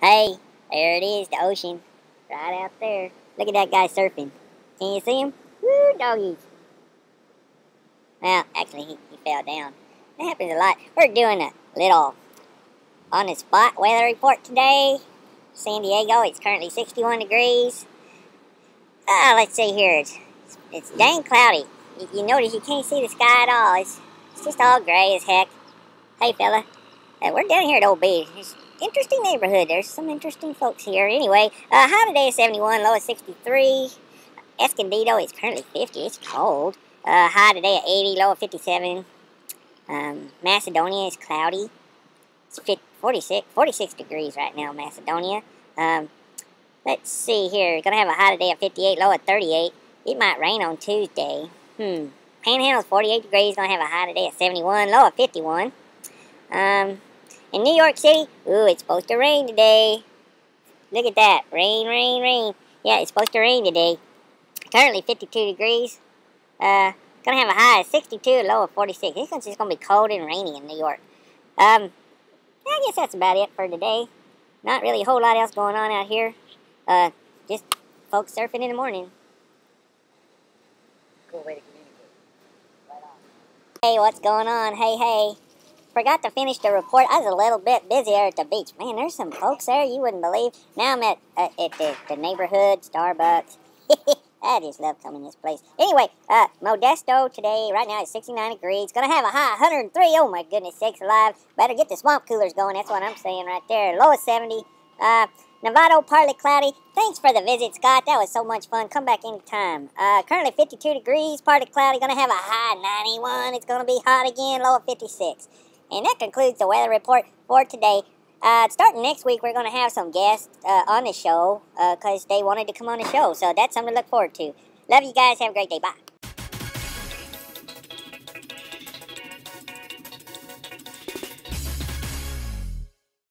Hey, there it is, the ocean. Right out there. Look at that guy surfing. Can you see him? Woo, doggies. Well, actually, he fell down. That happens a lot. We're doing a little on-the-spot weather report today. San Diego, it's currently 61 degrees. Let's see here. It's dang cloudy. You notice you can't see the sky at all. It's just all gray as heck. Hey, fella. We're down here at Old Beach. It's an interesting neighborhood. There's some interesting folks here. Anyway, high today is 71, low is 63. Escondido is currently 50. It's cold. High today at 80, low at 57. Macedonia is cloudy. It's 46 degrees right now, Macedonia. Let's see here. Gonna have a high today at 58, low at 38. It might rain on Tuesday. Panhandle's 48 degrees. Gonna have a high today at 71, low at 51. In New York City, ooh, it's supposed to rain today. Look at that. Rain, rain, rain. Yeah, it's supposed to rain today. Currently 52 degrees. Gonna have a high of 62, low of 46. It's just gonna be cold and rainy in New York. I guess that's about it for today. Not really a whole lot else going on out here. Just folks surfing in the morning. Cool way to communicate. Right on. Hey, what's going on? Hey. Forgot to finish the report. I was a little bit busier at the beach. Man, there's some folks there you wouldn't believe. Now I'm at the neighborhood Starbucks. I just love coming to this place. Anyway, Modesto today, right now it's 69 degrees. Gonna have a high 103. Oh my goodness sakes alive. Better get the swamp coolers going. That's what I'm saying right there. Low is 70. Novato, partly cloudy. Thanks for the visit, Scott. That was so much fun. Come back anytime. Currently 52 degrees, partly cloudy. Gonna have a high 91. It's gonna be hot again. Low of 56. And that concludes the weather report for today. Starting next week, we're going to have some guests on the show because they wanted to come on the show. So that's something to look forward to. Love you guys. Have a great day. Bye.